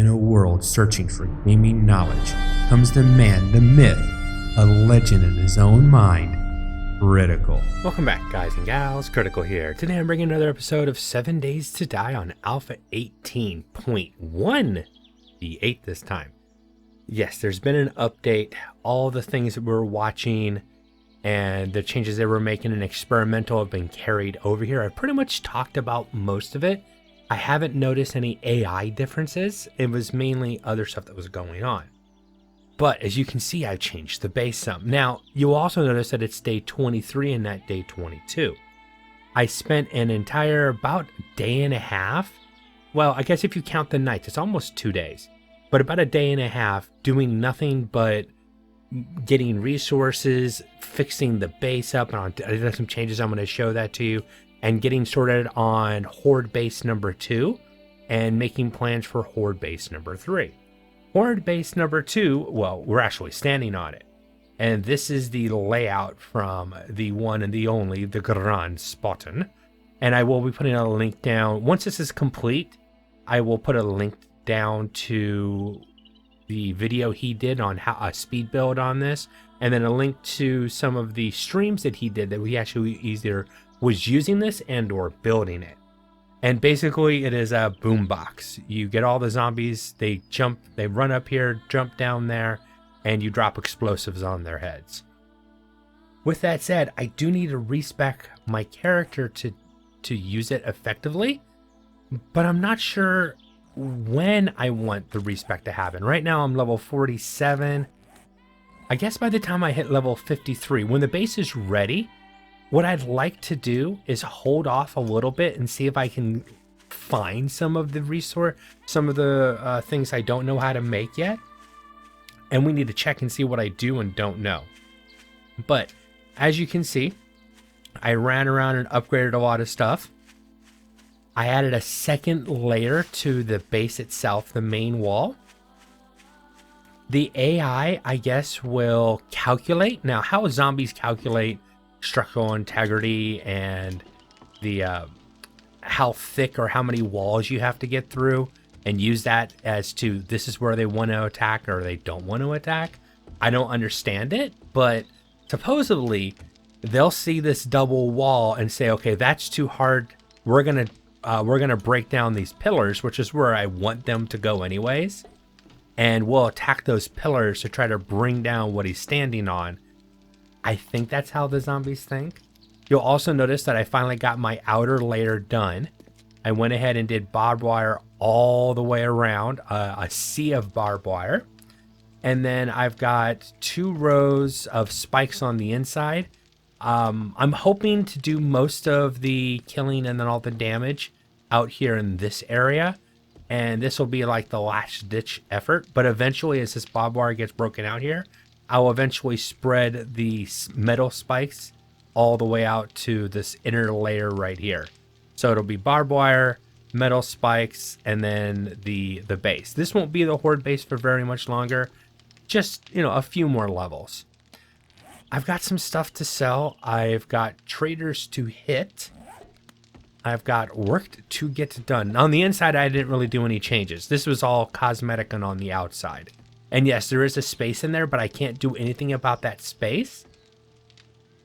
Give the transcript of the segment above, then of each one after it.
In a world searching for gaming knowledge comes the man, the myth, a legend in his own mind, Critical. Welcome back, guys and gals. Critical here. Today I'm bringing another episode of 7 Days to Die on Alpha 18.1, the 8th this time. Yes, there's been an update. All the things that we're watching and the changes they were making in experimental have been carried over here. I've pretty much talked about most of it. I haven't noticed any AI differences. It was mainly other stuff that was going on. But as you can see, I've changed the base some. Now, you'll also notice that it's day 23 and not day 22. I spent an entire about day and a half. Well, I guess if you count the nights, it's almost 2 days. But about a day and a half doing nothing but getting resources, fixing the base up. And I did some changes. I'm going to show that to you. And getting sorted on Horde base number 2 and making plans for Horde base number 3. Horde base number 2, well, we're actually standing on it. And this is the layout from the one and the only, the Grand Spartan. And I will be putting a link down. Once this is complete, I will put a link down to the video he did on how a speed build on this. And then a link to some of the streams that he did that we actually either was using this and or building it. And basically it is a boombox. You get all the zombies, they run up here, jump down there, and you drop explosives on their heads. With that said, I do need to respec my character to use it effectively, but I'm not sure when I want the respec to happen. Right now I'm level 47. I guess by the time I hit level 53, when the base is ready, what I'd like to do is hold off a little bit and see if I can find some of the things I don't know how to make yet. And we need to check and see what I do and don't know. But as you can see, I ran around and upgraded a lot of stuff. I added a second layer to the base itself, the main wall. The AI, I guess, will calculate. Now, how zombies calculate structural integrity and the how thick or how many walls you have to get through and use that as to this is where they want to attack or they don't want to attack. I don't understand it, but supposedly they'll see this double wall and say, okay, that's too hard. We're gonna break down these pillars, which is where I want them to go anyways, and we'll attack those pillars to try to bring down what he's standing on. I think that's how the zombies think. You'll also notice that I finally got my outer layer done. I went ahead and did barbed wire all the way around, a sea of barbed wire. And then I've got 2 rows of spikes on the inside. I'm hoping to do most of the killing and then all the damage out here in this area. And this will be like the last ditch effort. But eventually, as this barbed wire gets broken out here, I'll eventually spread the metal spikes all the way out to this inner layer right here. So it'll be barbed wire, metal spikes, and then the base. This won't be the Horde base for very much longer. Just, a few more levels. I've got some stuff to sell. I've got traders to hit. I've got work to get done. On the inside, I didn't really do any changes. This was all cosmetic and on the outside. And yes, there is a space in there, but I can't do anything about that space.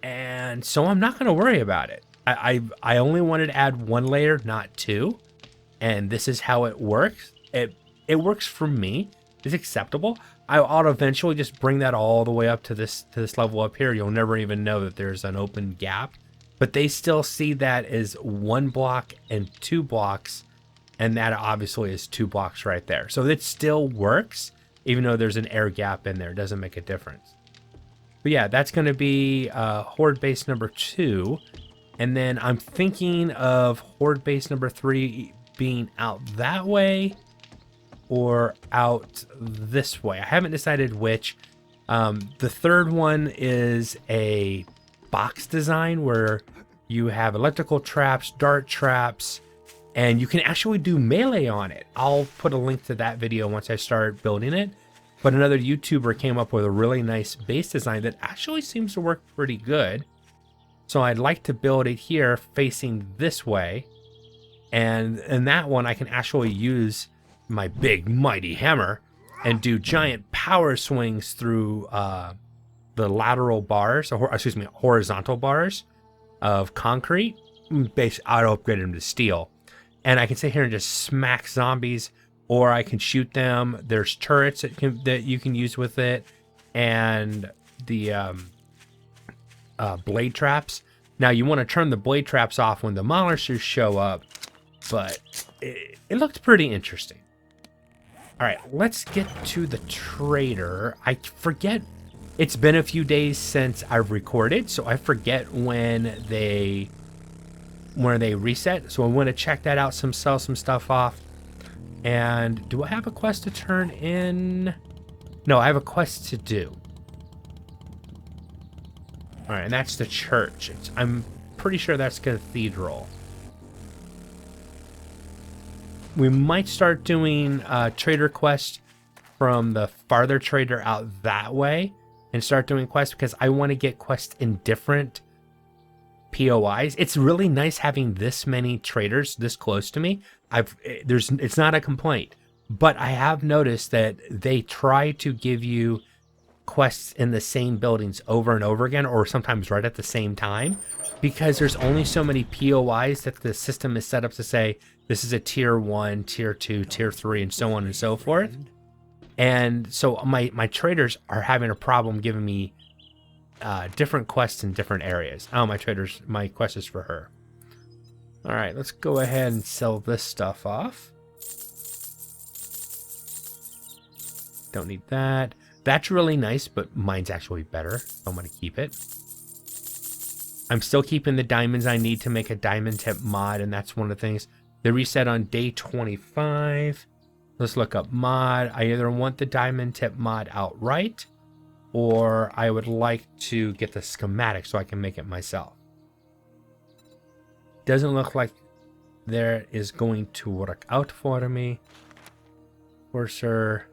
And so I'm not going to worry about it. I only wanted to add 1 layer, not 2. And this is how it works. It works for me. It's acceptable. I'll eventually just bring that all the way up to this level up here. You'll never even know that there's an open gap. But they still see that as 1 block and 2 blocks. And that obviously is 2 blocks right there. So it still works. Even though there's an air gap in there, it doesn't make a difference. But yeah, that's going to be Horde base number 2. And then I'm thinking of Horde base number 3 being out that way or out this way. I haven't decided which. The third one is a box design where you have electrical traps, dart traps, and you can actually do melee on it. I'll put a link to that video once I start building it. But another YouTuber came up with a really nice base design that actually seems to work pretty good. So I'd like to build it here facing this way. And in that one, I can actually use my big mighty hammer and do giant power swings through the lateral bars, or excuse me, horizontal bars of concrete. Basically, I'd upgrade them to steel, and I can sit here and just smack zombies, or I can shoot them. There's turrets that you can use with it, and the blade traps. Now you want to turn the blade traps off when the monsters show up, but it looked pretty interesting. All right, let's get to the trader. I forget. It's been a few days since I've recorded, so I forget when they reset. So I want to check that out, sell some stuff off. And do I have a quest to turn in? No, I have a quest to do. All right, and that's the church. I'm pretty sure that's cathedral. We might start doing trader quests from the farther trader out that way and start doing quests because I want to get quests in different POIs. It's really nice having this many traders this close to me. It's not a complaint, but I have noticed that they try to give you quests in the same buildings over and over again, or sometimes right at the same time, because there's only so many POIs that the system is set up to say, this is a tier 1, tier 2, tier 3, and so on and so forth. And so my traders are having a problem giving me different quests in different areas. Oh, my quest is for her. All right, let's go ahead and sell this stuff off. Don't need that. That's really nice, but mine's actually better. I'm going to keep it. I'm still keeping the diamonds I need to make a diamond tip mod, and that's one of the things. They reset on day 25. Let's look up mod. I either want the diamond tip mod outright, or I would like to get the schematic so I can make it myself. Doesn't look like there is going to work out for me. For sure.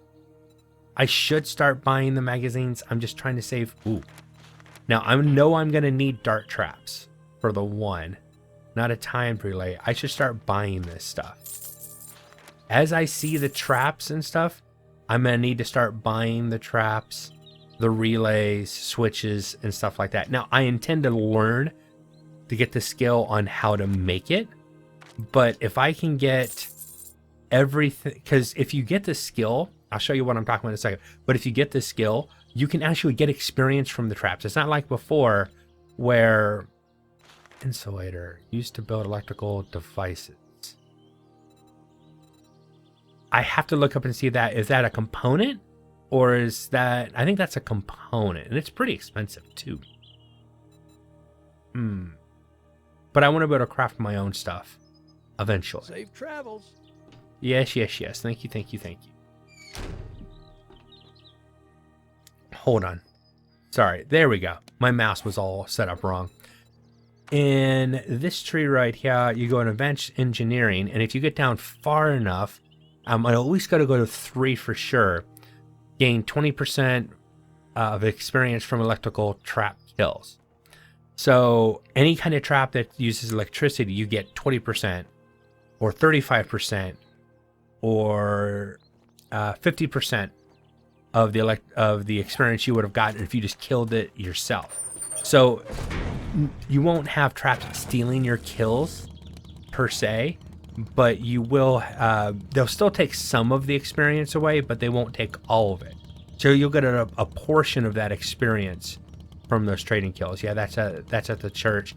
I should start buying the magazines. I'm just trying to save. Ooh. Now, I know I'm going to need dart traps for the one. Not a timed relay. I should start buying this stuff. As I see the traps and stuff, I'm going to need to start buying the traps, the relays, switches, and stuff like that. Now, I intend to learn to get the skill on how to make it. But if I can get everything, because if you get the skill, I'll show you what I'm talking about in a second. But if you get the skill, you can actually get experience from the traps. It's not like before where insulator used to build electrical devices. I have to look up and see that. Is that a component or is that, I think that's a component and it's pretty expensive too. But I want to be able to craft my own stuff eventually. Safe travels. Yes, yes, yes. Thank you, thank you, thank you. Hold on. Sorry, there we go. My mouse was all set up wrong. In this tree right here, you go in advanced engineering, and if you get down far enough, I at least got to go to 3 for sure. Gain 20% of experience from electrical trap kills. So any kind of trap that uses electricity, you get 20% or 35% or 50% of the experience you would have gotten if you just killed it yourself. So you won't have traps stealing your kills per se, but you will. They'll still take some of the experience away, but they won't take all of it. So you'll get a portion of that experience from those trading kills. Yeah, that's at the church.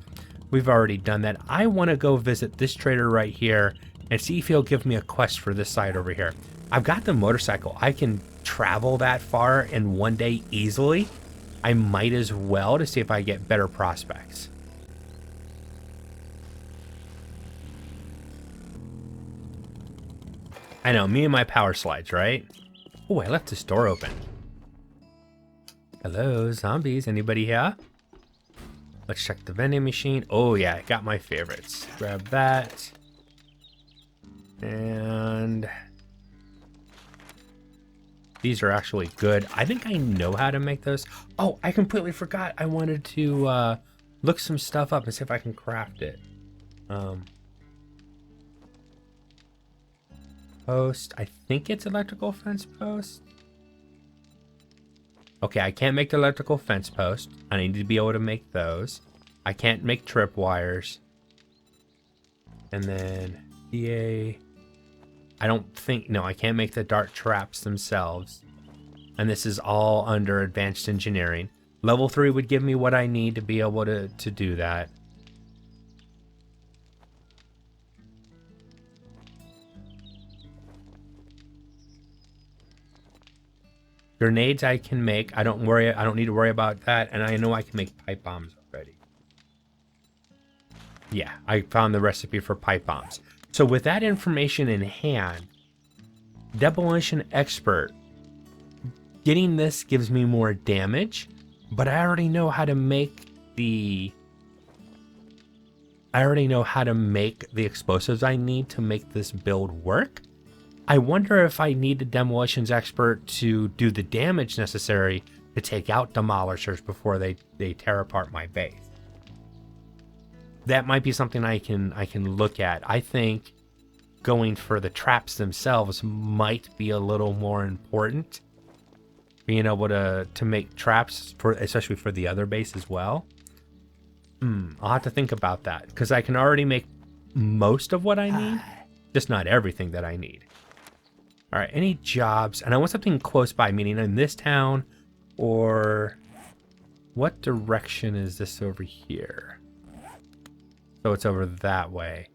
We've already done that. I want to go visit this trader right here and see if he'll give me a quest for this side over here. I've got the motorcycle. I can travel that far in one day easily. I might as well to see if I get better prospects. I know, me and my power slides, right? Oh, I left this door open. Hello, zombies. Anybody here? Let's check the vending machine. Oh yeah, I got my favorites. Grab that. And these are actually good. I think I know how to make those. Oh, I completely forgot. I wanted to look some stuff up and see if I can craft it. post. I think it's electrical fence post. Okay, I can't make the electrical fence post. I need to be able to make those. I can't make trip wires. And then PA. I don't think, no, I can't make the dart traps themselves. And this is all under advanced engineering. Level 3 would give me what I need to be able to do that. Grenades I can make. I don't need to worry about that. And I know I can make pipe bombs already. Yeah, I found the recipe for pipe bombs. So with that information in hand, Demolition Expert, getting this gives me more damage, but I already know how to make the explosives I need to make this build work. I wonder if I need the Demolitions Expert to do the damage necessary to take out demolishers before they tear apart my base. That might be something I can look at. I think going for the traps themselves might be a little more important. Being able to make traps, especially for the other base as well. I'll have to think about that, because I can already make most of what I need, just not everything that I need. All right, any jobs? And I want something close by, meaning in this town, or what direction is this over here? So it's over that way.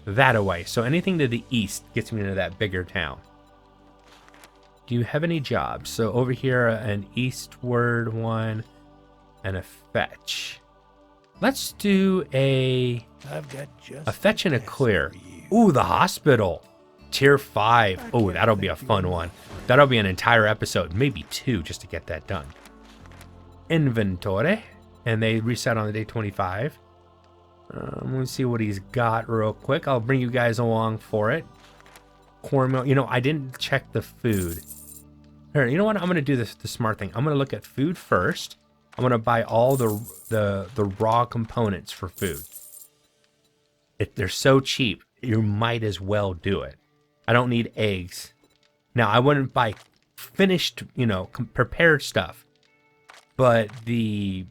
That away. So anything to the east gets me into that bigger town. Do you have any jobs? So over here, an eastward one and a fetch. Let's do a fetch and a clear. Ooh, the hospital. Tier 5. Oh, that'll be a fun one. That'll be an entire episode, maybe 2, just to get that done. Inventory. And they reset on the day 25. Let me see what he's got real quick. I'll bring you guys along for it. Cornmeal. You know, I didn't check the food. Here, you know what? I'm going to do the smart thing. I'm going to look at food first. I'm going to buy all the raw components for food. If they're so cheap, you might as well do it. I don't need eggs. Now, I wouldn't buy finished, prepared stuff. But the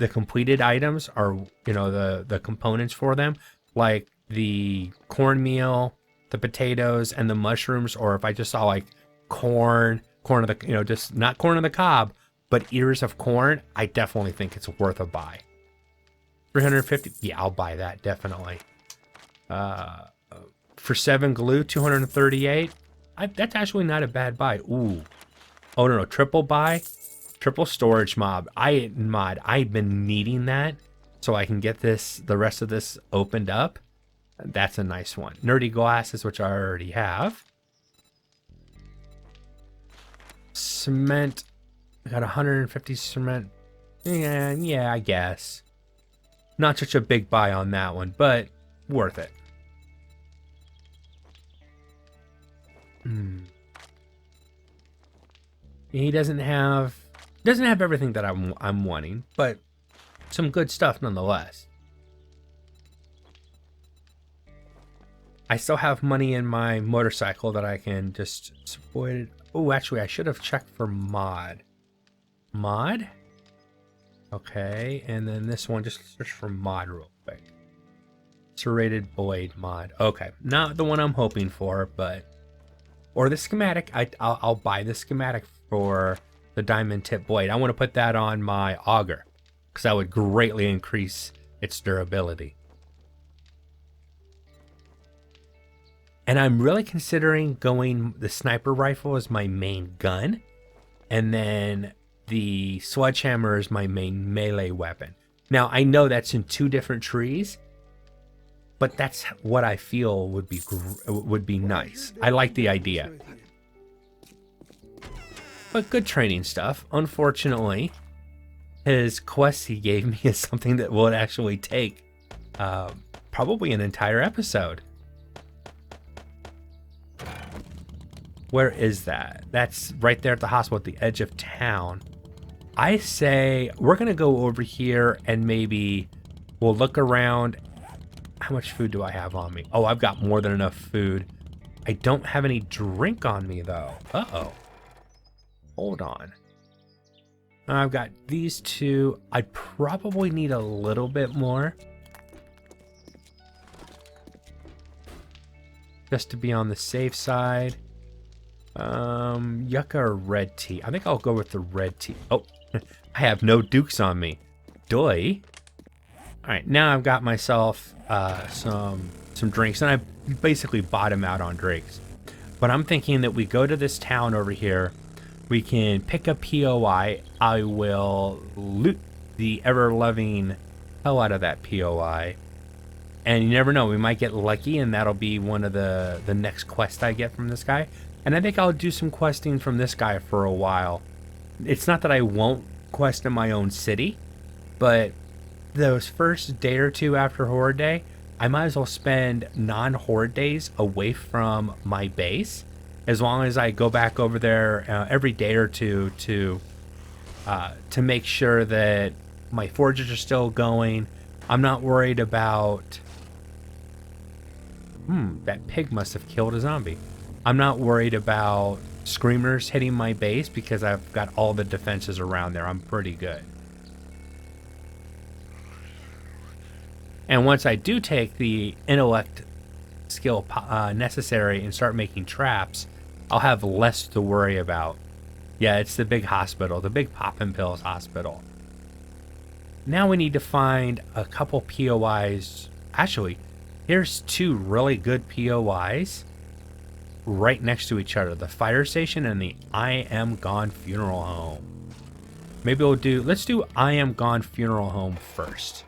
completed items are, the components for them, like the cornmeal, the potatoes, and the mushrooms, or if I just saw like corn of the, just not corn on the cob, but ears of corn, I definitely think it's worth a buy. 350, yeah, I'll buy that, definitely. For 7 glue, 238, that's actually not a bad buy. Ooh, oh no, triple buy. Triple storage mod. I've been needing that so I can get the rest of this opened up. That's a nice one. Nerdy glasses, which I already have. Cement. I got 150 cement. Yeah, I guess. Not such a big buy on that one, but worth it. He doesn't have everything that I'm wanting, but some good stuff nonetheless. I still have money in my motorcycle that I can just support it. Oh, actually, I should have checked for mod. Mod? Okay, and then this one, just search for mod real quick. Serrated blade mod. Okay, not the one I'm hoping for, but... Or the schematic. I'll buy the schematic for the diamond tip blade. I want to put that on my auger, because that would greatly increase its durability. And I'm really considering going the sniper rifle as my main gun, and then the sledgehammer is my main melee weapon. Now, I know that's in 2 different trees, but that's what I feel would be nice. I like the idea. But good training stuff. Unfortunately, his quest he gave me is something that will actually take probably an entire episode. Where is that? That's right there at the hospital at the edge of town. I say we're going to go over here and maybe we'll look around. How much food do I have on me? Oh, I've got more than enough food. I don't have any drink on me, though. Uh-oh. Hold on. I've got these two. I probably need a little bit more, just to be on the safe side. Yucca or red tea? I think I'll go with the red tea. Oh, I have no dukes on me. Doy. All right, now I've got myself some drinks, and I basically bottom out on drinks. But I'm thinking that we go to this town over here. We can pick a POI. I will loot the ever-loving hell out of that POI. And you never know, we might get lucky, and that'll be one of the next quests I get from this guy. And I think I'll do some questing from this guy for a while. It's not that I won't quest in my own city, but those first day or two after Horde Day, I might as well spend non-Horde days away from my base, as long as I go back over there every day or two to make sure that my forges are still going. I'm not worried about... that pig must have killed a zombie. I'm not worried about screamers hitting my base because I've got all the defenses around there. I'm pretty good. And once I do take the intellect skill necessary and start making traps, I'll have less to worry about. Yeah, it's the big hospital, the big poppin' pills hospital. Now we need to find a couple POIs. Actually, here's two really good POIs right next to each other. The fire station and the I Am Gone funeral home. Maybe let's do I Am Gone funeral home first.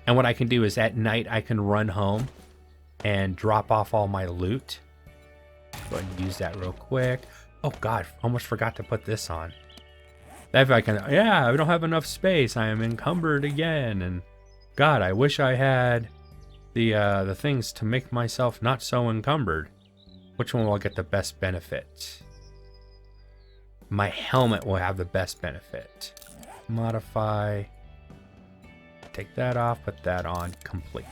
And what I can do is at night I can run home and drop off all my loot. Go ahead and use that real quick. Oh God, almost forgot to put this on. If I can, yeah, I don't have enough space. I am encumbered again. And God, I wish I had the things to make myself not so encumbered. Which one will I get the best benefit? My helmet will have the best benefit. Modify. Take that off, put that on, complete.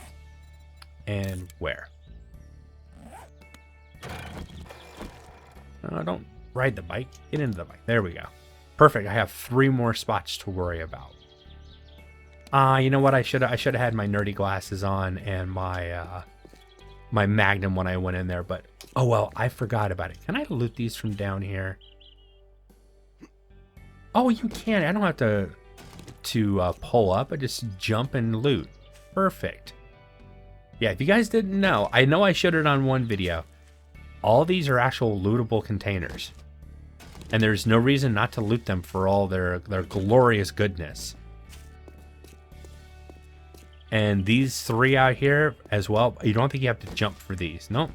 And wear. Don't ride the bike. Get into the bike. There we go. Perfect. I have 3 more spots to worry about. You know what? I should have had my nerdy glasses on and my my Magnum when I went in there, but oh well, I forgot about it. Can I loot these from down here? Oh, you can. I don't have to pull up. I just jump and loot. Perfect. Yeah, if you guys didn't know, I know I showed it on one video. All these are actual lootable containers. And there's no reason not to loot them for all their glorious goodness. And these 3 out here as well, you don't think you have to jump for these. Nope.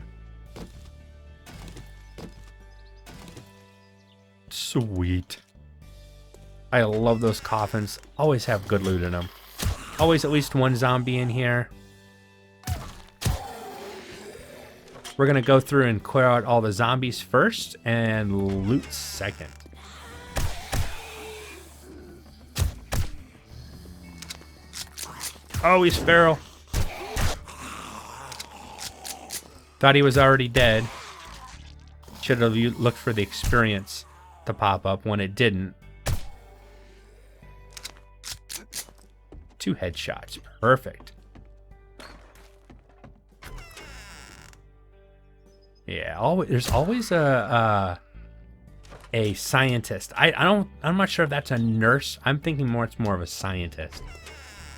Sweet. I love those coffins. Always have good loot in them. Always at least one zombie in here. We're going to go through and clear out all the zombies first and loot second. Oh, he's feral. Thought he was already dead. Should have looked for the experience to pop up when it didn't. 2 headshots. Perfect. Yeah, there's always a scientist. I'm not sure if that's a nurse. I'm thinking it's more of a scientist.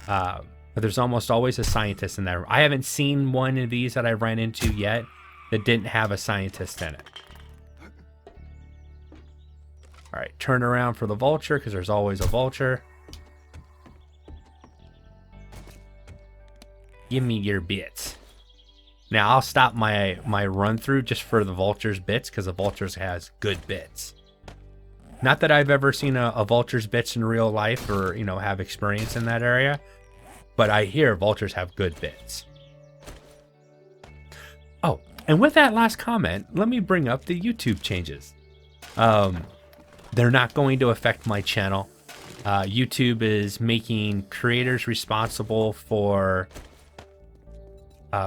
But there's almost always a scientist in there. I haven't seen one of these that I ran into yet that didn't have a scientist in it. All right, turn around for the vulture because there's always a vulture. Give me your bits. Now I'll stop my run through just for the vulture's bits because the vulture's has good bits. Not that I've ever seen a vulture's bits in real life or have experience in that area, but I hear vultures have good bits. Oh, and with that last comment, let me bring up the YouTube changes. They're not going to affect my channel. YouTube is making creators responsible for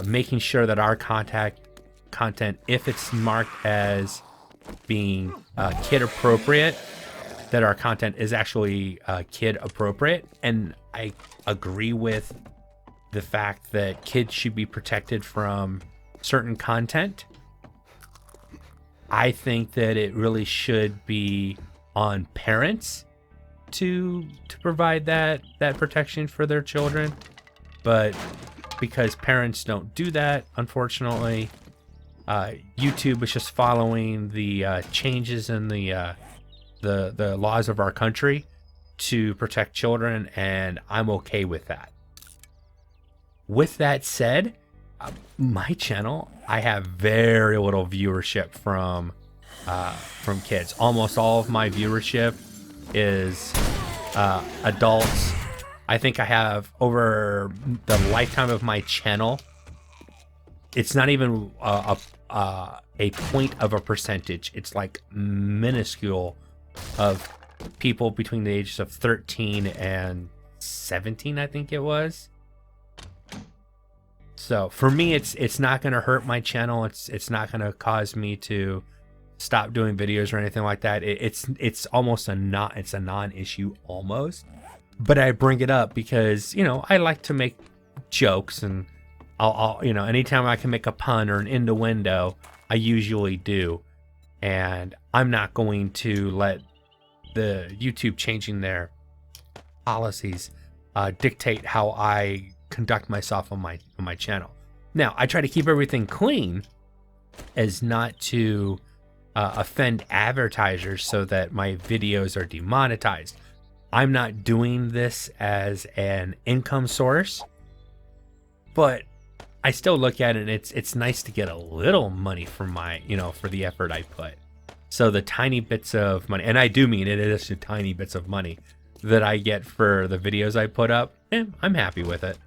making sure that our content, if it's marked as being kid appropriate, that our content is actually kid appropriate. And I agree with the fact that kids should be protected from certain content. I think that it really should be on parents to provide that protection for their children. But because parents don't do that, unfortunately, YouTube is just following the changes in the laws of our country to protect children, and I'm okay with that. With that said, my channel, I have very little viewership from kids. Almost all of my viewership is adults. I think I have, over the lifetime of my channel, it's not even a point of a percentage. It's like minuscule of people between the ages of 13 and 17, I think it was. So for me, it's not going to hurt my channel. It's not going to cause me to stop doing videos or anything like that. It's almost a non-issue almost. But I bring it up because, you know, I like to make jokes, and I'll you know, anytime I can make a pun or an innuendo, I usually do. And I'm not going to let the YouTube changing their policies dictate how I conduct myself on my channel. Now, I try to keep everything clean as not to offend advertisers so that my videos are demonetized. I'm not doing this as an income source, but I still look at it, and it's nice to get a little money for my, you know, for the effort I put. So the tiny bits of money, and I do mean it is the tiny bits of money that I get for the videos I put up, I'm happy with it.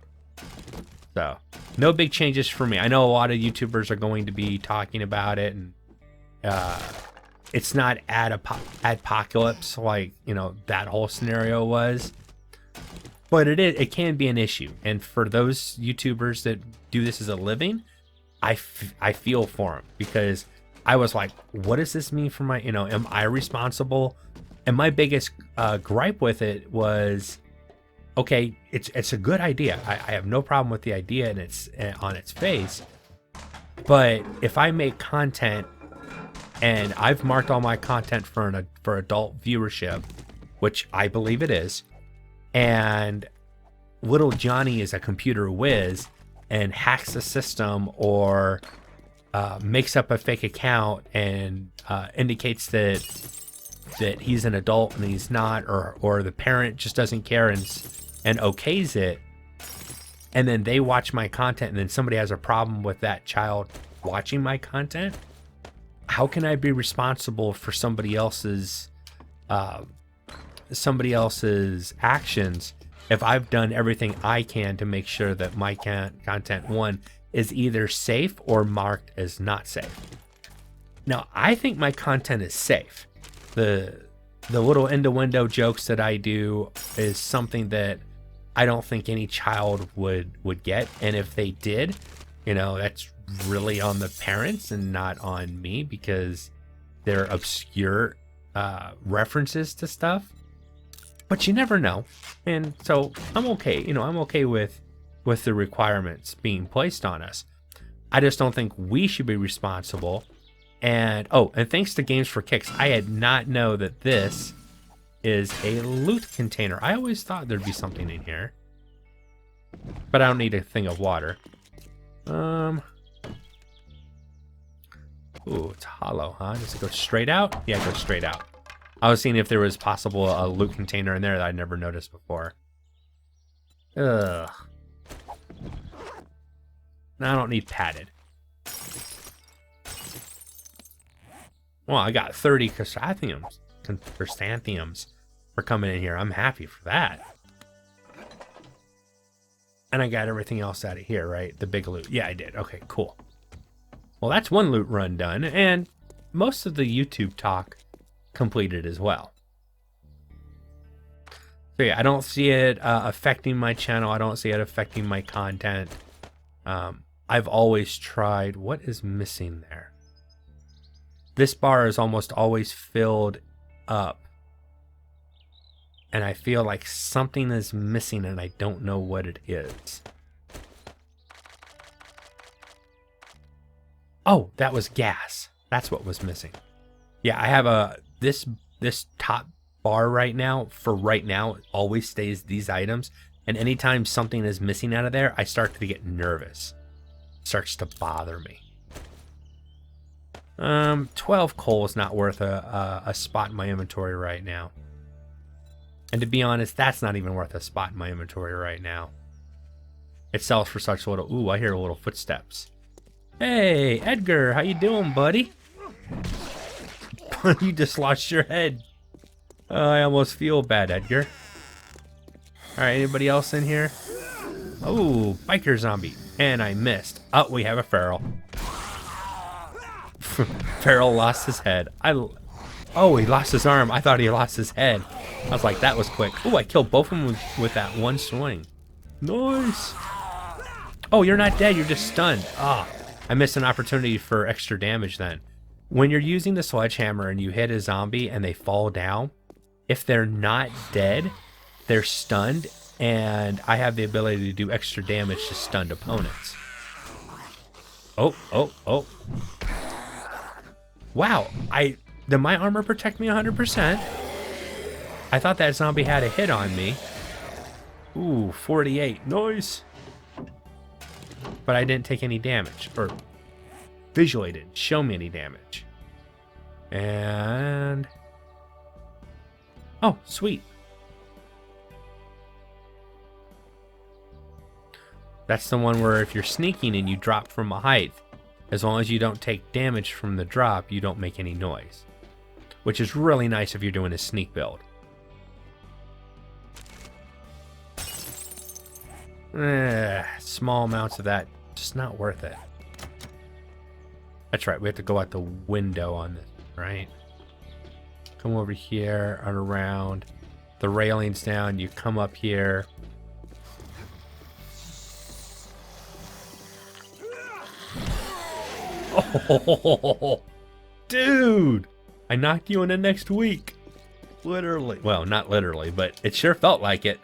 So no big changes for me. I know a lot of YouTubers are going to be talking about it, and it's not apocalypse like, you know, that whole scenario was, but it can be an issue. And for those YouTubers that do this as a living, I feel for them, because I was like, what does this mean for my, you know, am I responsible? And my biggest gripe with it was, okay, it's a good idea. I have no problem with the idea, and it's on its face. But if I make content and I've marked all my content for adult viewership, which I believe it is, and little Johnny is a computer whiz and hacks the system, or makes up a fake account and indicates that he's an adult and he's not, or the parent just doesn't care and okays it, and then they watch my content, and then somebody has a problem with that child watching my content, how can I be responsible for somebody else's actions if I've done everything I can to make sure that my content, one, is either safe or marked as not safe? Now, I think my content is safe. The little innuendo jokes that I do is something that I don't think any child would get. And if they did, you know, that's really on the parents and not on me, because they're obscure references to stuff. But you never know. And so I'm okay. You know, I'm okay with the requirements being placed on us. I just don't think we should be responsible. And and thanks to Games for Kicks, I had not know that this is a loot container. I always thought there'd be something in here, but I don't need a thing of water. Ooh, it's hollow, huh? Does it go straight out? Yeah, it goes straight out. I was seeing if there was possible a loot container in there that I'd never noticed before. Ugh. I don't need padded. Well, I got 30 chrysanthemums for coming in here. I'm happy for that. And I got everything else out of here, right? The big loot. Yeah, I did. Okay, cool. Well, that's one loot run done, and most of the YouTube talk completed as well. So yeah, I don't see it affecting my channel. I don't see it affecting my content. I've always tried. What is missing there? This bar is almost always filled up. And I feel like something is missing and I don't know what it is. Oh, that was gas. That's what was missing. Yeah, I have this top bar right now. For right now, it always stays these items. And anytime something is missing out of there, I start to get nervous. It starts to bother me. 12 coal is not worth a spot in my inventory right now. And to be honest, that's not even worth a spot in my inventory right now. It sells for such little... Ooh, I hear little footsteps. Hey, Edgar, how you doing, buddy? You just lost your head. I almost feel bad, Edgar. Alright, anybody else in here? Oh, biker zombie. And I missed. Oh, we have a feral. Feral lost his head. Oh, he lost his arm. I thought he lost his head. I was like, that was quick. Oh, I killed both of them with that one swing. Nice. Oh, you're not dead. You're just stunned. Ah, I missed an opportunity for extra damage then. When you're using the sledgehammer and you hit a zombie and they fall down, if they're not dead, they're stunned, and I have the ability to do extra damage to stunned opponents. Oh, oh, oh. Wow, did my armor protect me 100%? I thought that zombie had a hit on me. Ooh, 48, nice. But I didn't take any damage, or visually didn't show me any damage. And... oh, sweet. That's the one where if you're sneaking and you drop from a height, as long as you don't take damage from the drop, you don't make any noise. Which is really nice if you're doing a sneak build. Small amounts of that, just not worth it. That's right, we have to go out the window on this, right? Come over here and around. The railing's down, you come up here. Oh, dude! I knocked you in the next week. Literally. Well, not literally, but it sure felt like it.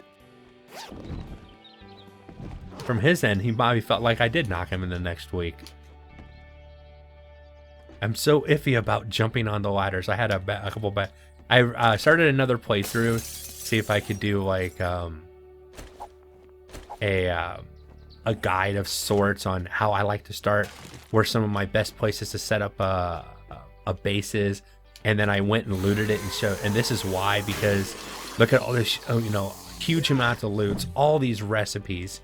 From his end, he probably felt like I did knock him in the next week. I'm so iffy about jumping on the ladders. I had a couple bad... I started another playthrough, see if I could do like a guide of sorts on how I like to start, where some of my best places to set up a base is, and then I went and looted it and showed. And this is why, because look at all this, you know, huge amounts of loots, all these recipes.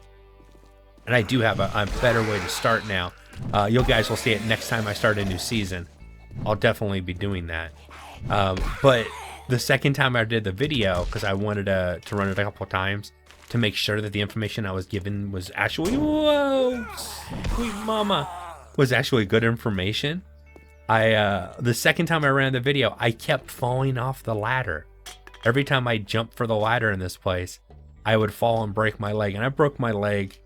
And I do have a better way to start now. You guys will see it next time I start a new season. I'll definitely be doing that. But the second time I did the video, because I wanted to run it a couple times to make sure that the information I was given was actually, whoa, sweet mama, was actually good information. The second time I ran the video, I kept falling off the ladder. Every time I jumped for the ladder in this place, I would fall and break my leg. And I broke my leg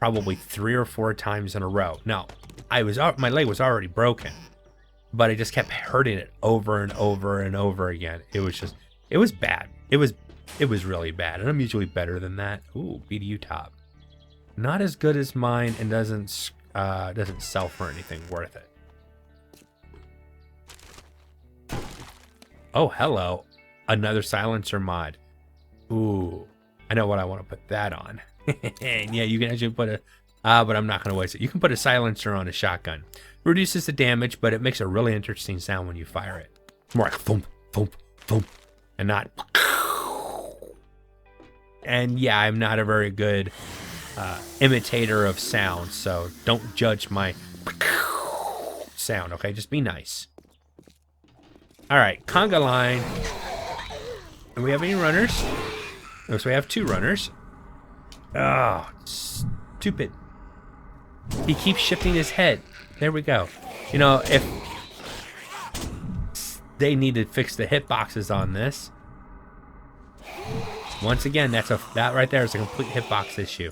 probably 3 or 4 times in a row. Now, my leg was already broken, but I just kept hurting it over and over and over again. It was bad. It was really bad, and I'm usually better than that. Ooh, BDU top. Not as good as mine, and doesn't sell for anything worth it. Oh, hello. Another silencer mod. Ooh, I know what I want to put that on. And yeah, you can actually put but I'm not going to waste it. You can put a silencer on a shotgun. Reduces the damage, but it makes a really interesting sound when you fire it. More like thump, thump, thump, and not. And yeah, I'm not a very good imitator of sound, so don't judge my sound, okay? Just be nice. All right, conga line. Do we have any runners? No, so we have 2 runners. Oh, stupid. He keeps shifting his head. There we go. You know, if they need to fix the hitboxes on this. Once again, that right there is a complete hitbox issue.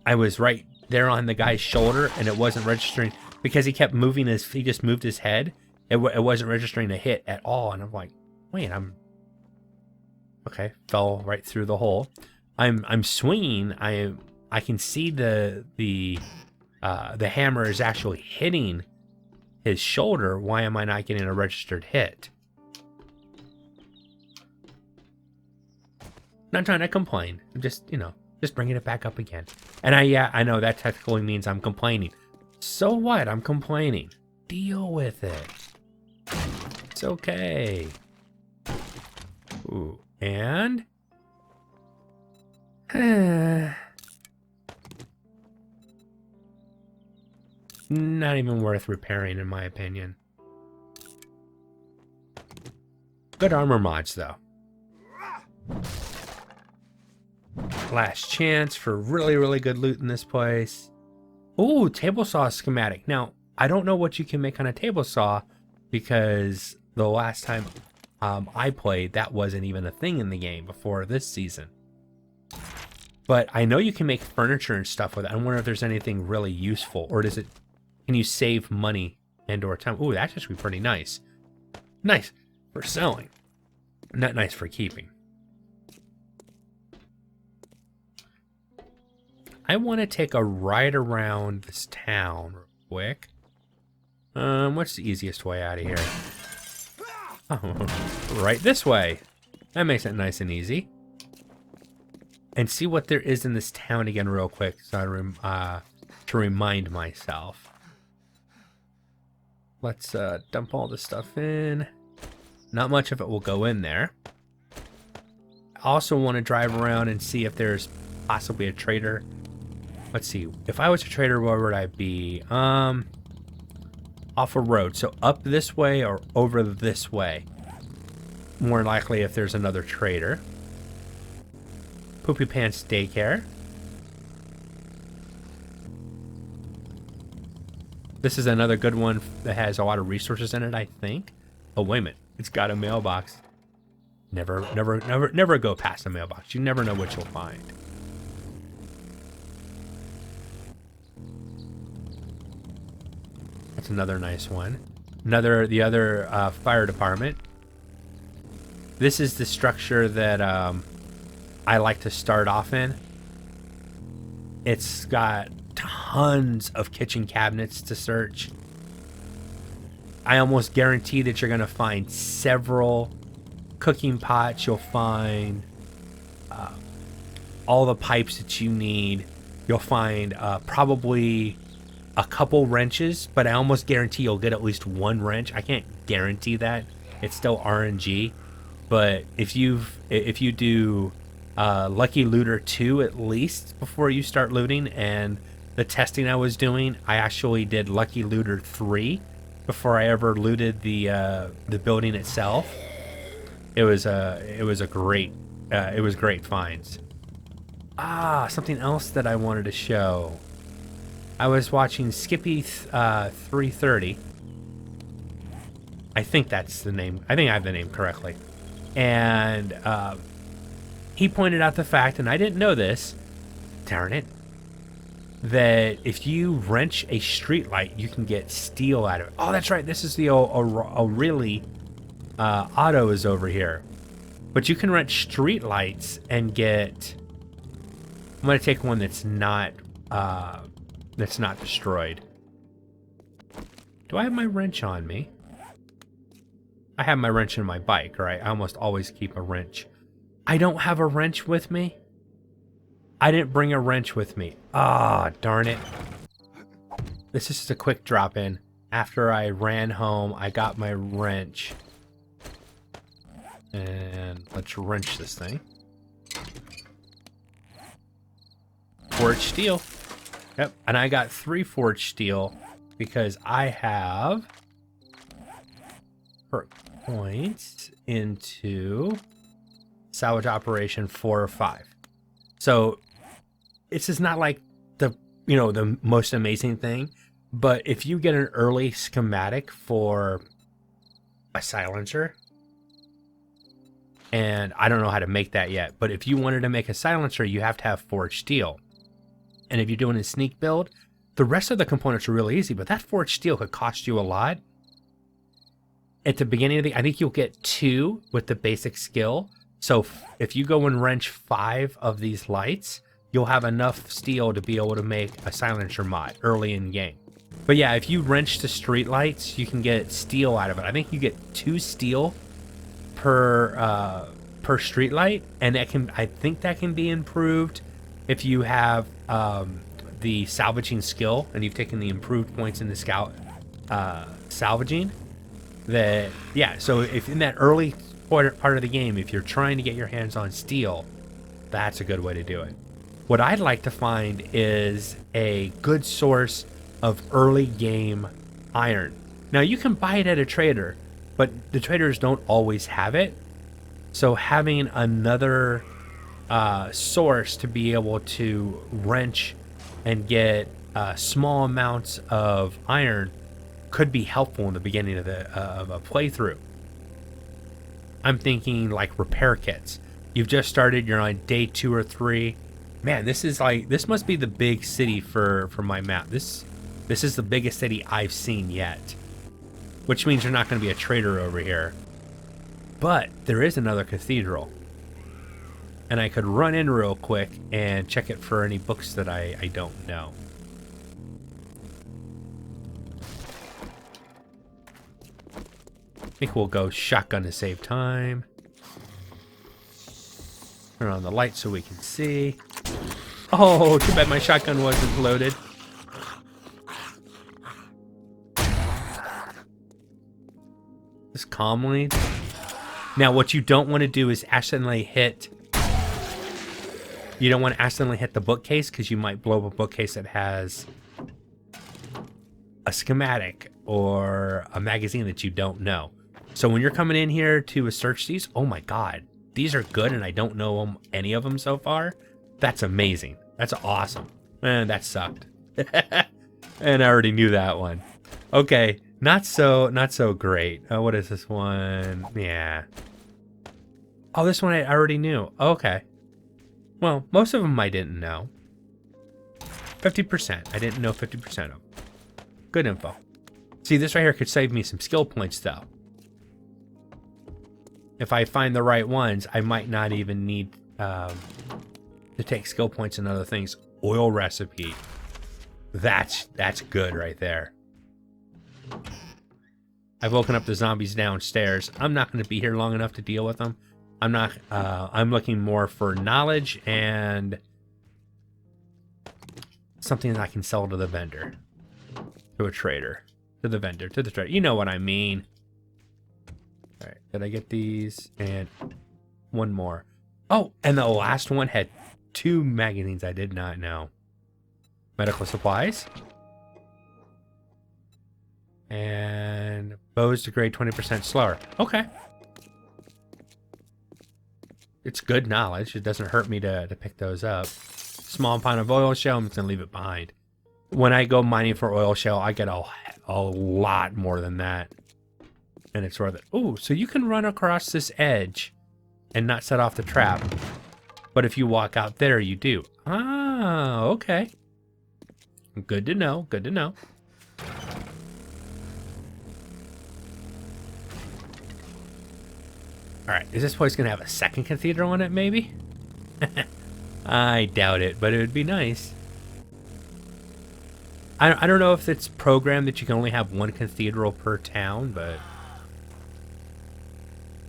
I was right there on the guy's shoulder, and it wasn't registering because he kept moving he just moved his head. It wasn't registering a hit at all. And I'm like, wait, okay, fell right through the hole. I'm swinging. I can see the hammer is actually hitting his shoulder. Why am I not getting a registered hit? Not trying to complain. I'm just, just bringing it back up again. And I know that technically means I'm complaining. So what? I'm complaining. Deal with it. It's okay. Ooh, and not even worth repairing, in my opinion. Good armor mods, though. Last chance for really, really good loot in this place. Ooh, table saw schematic. Now, I don't know what you can make on a table saw because the last time I played, that wasn't even a thing in the game before this season. But I know you can make furniture and stuff with it. I wonder if there's anything really useful, or can you save money and or time? Ooh, that's actually pretty nice. Nice for selling, not nice for keeping. I want to take a ride around this town real quick. What's the easiest way out of here? Oh, right this way. That makes it nice and easy. And see what there is in this town again real quick, so to remind myself. Let's dump all this stuff in. Not much of it will go in there. I also want to drive around and see if there's possibly a trader. Let's see. If I was a trader, where would I be? Off a road. So up this way or over this way. More likely if there's another trader. Poopy Pants Daycare. This is another good one that has a lot of resources in it, I think. Oh, wait a minute. It's got a mailbox. Never go past a mailbox. You never know what you'll find. That's another nice one. The other fire department. This is the structure that I like to start off in. It's got tons of kitchen cabinets to search. I almost guarantee that you're going to find several cooking pots. You'll find all the pipes that you need. You'll find probably a couple wrenches, but I almost guarantee you'll get at least one wrench. I can't guarantee that. It's still RNG. But if you do Lucky Looter 2 at least before you start looting, and the testing I was doing, I actually did Lucky Looter 3 before I ever looted the building itself. It was great finds. Something else that I wanted to show. I was watching Skippy 330. I think that's the name. I think I have the name correctly. And he pointed out the fact, and I didn't know this, darn it, that if you wrench a streetlight, you can get steel out of it. Oh, that's right. This is the really auto is over here. But you can wrench streetlights and get... I'm going to take one that's not destroyed. Do I have my wrench on me? I have my wrench in my bike, right? I almost always keep a wrench. I don't have a wrench with me. I didn't bring a wrench with me. Ah, darn it. This is just a quick drop in. After I ran home, I got my wrench. And let's wrench this thing. Forged steel. Yep, and I got 3 forged steel because I have perk points into salvage operation 4 or 5. So it's just not like the most amazing thing, but if you get an early schematic for a silencer, and I don't know how to make that yet, but if you wanted to make a silencer, you have to have forged steel. And if you're doing a sneak build, the rest of the components are really easy, but that forged steel could cost you a lot. At the beginning of I think you'll get 2 with the basic skill. So if you go and wrench 5 of these lights, you'll have enough steel to be able to make a silencer mod early in game. But yeah, if you wrench the street lights, you can get steel out of it. I think you get 2 steel per street light, and I think that can be improved if you have the salvaging skill and you've taken the improved points in the salvaging. So if in that early part of the game, if you're trying to get your hands on steel, that's a good way to do it. What I'd like to find is a good source of early game iron. Now you can buy it at a trader, but the traders don't always have it. So having another source to be able to wrench and get small amounts of iron could be helpful in the beginning of a playthrough. I'm thinking like repair kits. You've just started, you're on day 2 or 3. Man, this must be the big city for my map. This is the biggest city I've seen yet, which means you're not going to be a trader over here. But there is another cathedral, and I could run in real quick and check it for any books that I don't know. I think we'll go shotgun to save time. Turn on the light so we can see. Oh, too bad my shotgun wasn't loaded. Just calmly. Now, what you don't want to do is accidentally hit... You don't want to accidentally hit the bookcase, because you might blow up a bookcase that has a schematic or a magazine that you don't know. So when you're coming in here to search these, oh my god, these are good and I don't know any of them so far. That's amazing. That's awesome. And that sucked. And I already knew that one. Okay, not so great. What is this one? Yeah. Oh, this one I already knew. Okay. Well, most of them I didn't know. 50%. I didn't know 50% of them. Good info. See, this right here could save me some skill points, though. If I find the right ones, I might not even need to take skill points and other things. Oil recipe. That's good right there. I've woken up the zombies downstairs. I'm not going to be here long enough to deal with them. I'm looking more for knowledge and something that I can sell to the vendor. To a trader. To the vendor. To the trader. You know what I mean. Alright, did I get these? And one more. Oh, and the last one had 2 magazines I did not know. Medical supplies. And bows degrade 20% slower. Okay. It's good knowledge. It doesn't hurt me to pick those up. Small amount of oil shell, I'm just going to leave it behind. When I go mining for oil shell, I get a lot more than that. And it's worth it. Ooh, so you can run across this edge and not set off the trap. But if you walk out there, you do. Ah, okay. Good to know. Good to know. Alright, is this place going to have a second cathedral in it, maybe? I doubt it, but it would be nice. I don't know if it's programmed that you can only have 1 cathedral per town, but...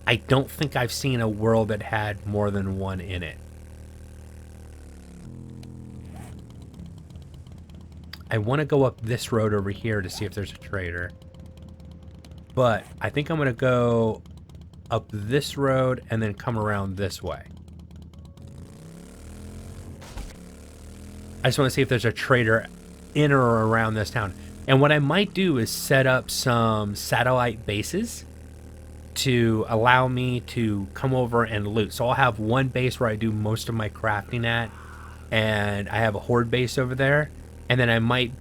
I don't think I've seen a world that had more than 1 in it. I want to go up this road over here to see if there's a trader. But I think I'm going to go up this road and then come around this way. I just want to see if there's a trader in or around this town. And what I might do is set up some satellite bases to allow me to come over and loot. So I'll have one base where I do most of my crafting at, and I have a horde base over there. And then I might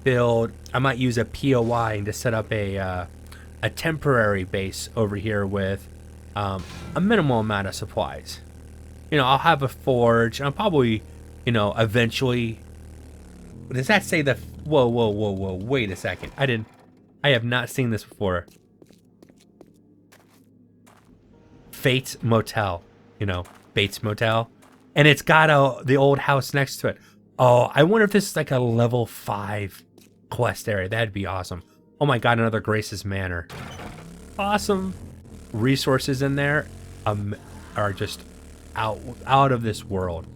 use a POI to set up a temporary base over here with a minimal amount of supplies. You know, I'll have a forge. I'll probably, you know, eventually does that say the... Whoa, whoa, whoa, whoa. Wait a second. I have not seen this before. Fate's Motel. You know, Bates Motel. And it's got the old house next to it. Oh, I wonder if this is like a level 5 quest area. That'd be awesome. Oh my god, another Grace's Manor. Awesome. Resources in there are just out of this world.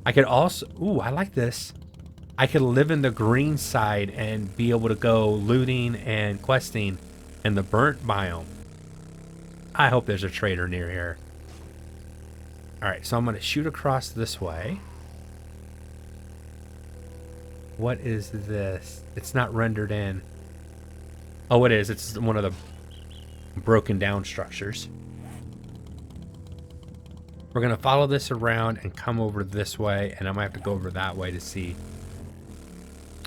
I could also... Ooh, I like this. I could live in the green side and be able to go looting and questing in the burnt biome. I hope there's a trader near here. Alright, so I'm going to shoot across this way. What is this? It's not rendered in. Oh, it is. It's one of the broken down structures. We're going to follow this around and come over this way, and I might have to go over that way to see.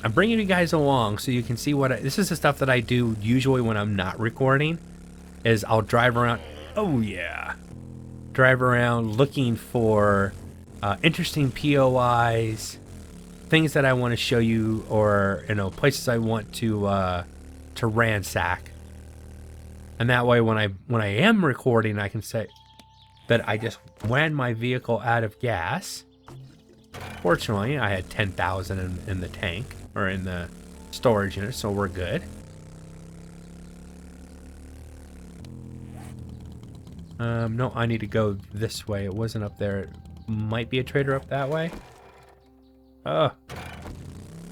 I'm bringing you guys along so you can see what this is the stuff that I do usually when I'm not recording, is I'll drive around. Oh, yeah. Drive around looking for interesting POIs, things that I want to show you, or, you know, places I want to ransack. And that way, when I am recording, I can say that I just ran my vehicle out of gas. Fortunately, I had 10,000 in the tank, or in the storage unit, so we're good. No, I need to go this way. It wasn't up there. It might be a trader up that way. Oh.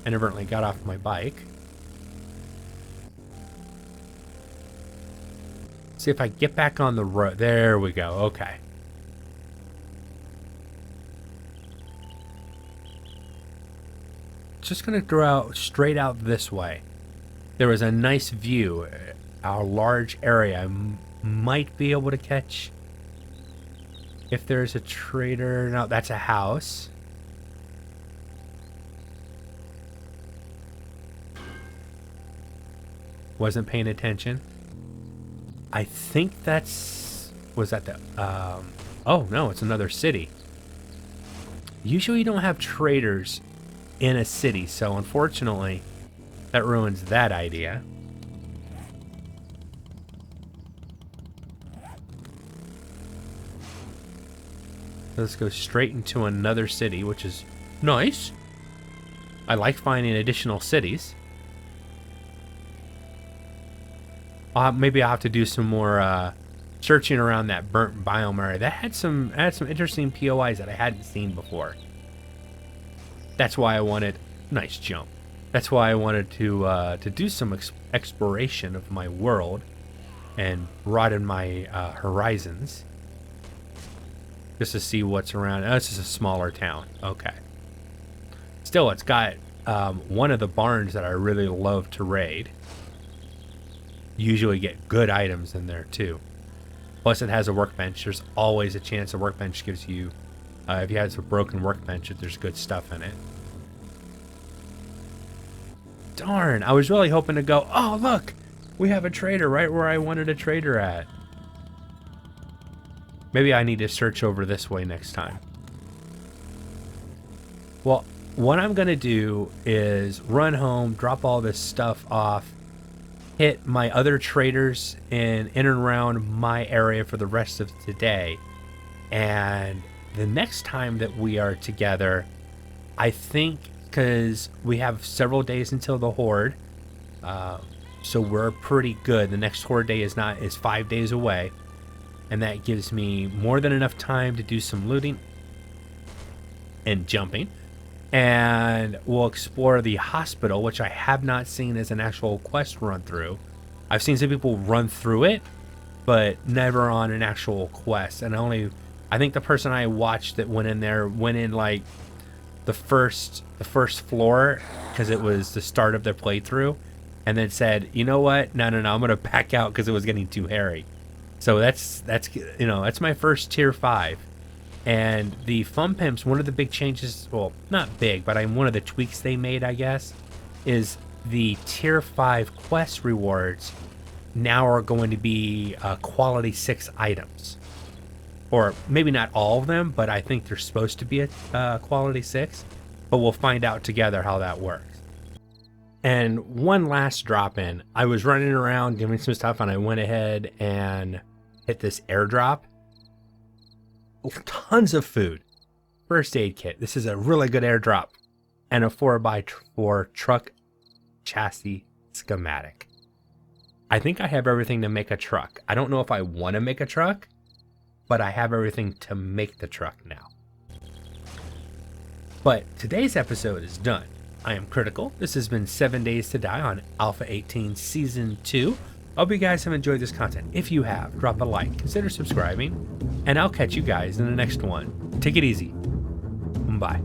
Inadvertently got off my bike. See if I get back on the road. There we go. Okay. Just gonna go out straight out this way. There was a nice view, a large area. I might be able to catch if there's a trader. No, that's a house. Wasn't paying attention. I think that's... Was that the... oh, no, it's another city. Usually you don't have traders in a city, so unfortunately, that ruins that idea. Let's go straight into another city, which is nice. I like finding additional cities. Maybe I'll have to do some more searching around that burnt biome area. That had some interesting POIs that I hadn't seen before. That's why I wanted... Nice jump. That's why I wanted to do some exploration of my world and broaden my horizons. Just to see what's around. Oh, this is a smaller town. Okay. Still, it's got one of the barns that I really love to raid. Usually get good items in there too. Plus it has a workbench. There's always a chance a workbench gives you, if you have a broken workbench, if there's good stuff in it. Darn, I was really hoping to go, oh look, we have a trader right where I wanted a trader at. Maybe I need to search over this way next time. Well, what I'm gonna do is run home, drop all this stuff off, hit my other traders in and around my area for the rest of today. And the next time that we are together, I think, because we have several days until the Horde, so we're pretty good. The next Horde day is 5 days away, and that gives me more than enough time to do some looting and jumping. And we'll explore the hospital, which I have not seen as an actual quest run through. I've seen some people run through it, but never on an actual quest. And I think the person I watched that went in there went in like the first floor because it was the start of their playthrough, and then said, you know what? No, I'm gonna back out because it was getting too hairy. So that's my first tier 5. And the Fun Pimps, one of the big changes, well, not big, but one of the tweaks they made, I guess, is the tier 5 quest rewards now are going to be quality 6 items. Or maybe not all of them, but I think they're supposed to be a quality 6. but we'll find out together how that works. And one last drop in, I was running around doing some stuff and I went ahead and hit this airdrop. Tons of food. First aid kit. This is a really good airdrop. And a 4x4 truck chassis schematic. I think I have everything to make a truck. I don't know if I want to make a truck, but I have everything to make the truck now. But today's episode is done. I am Critical. This has been 7 Days to Die on Alpha 18 Season 2. I hope you guys have enjoyed this content. If you have, drop a like, consider subscribing, and I'll catch you guys in the next one. Take it easy. Bye.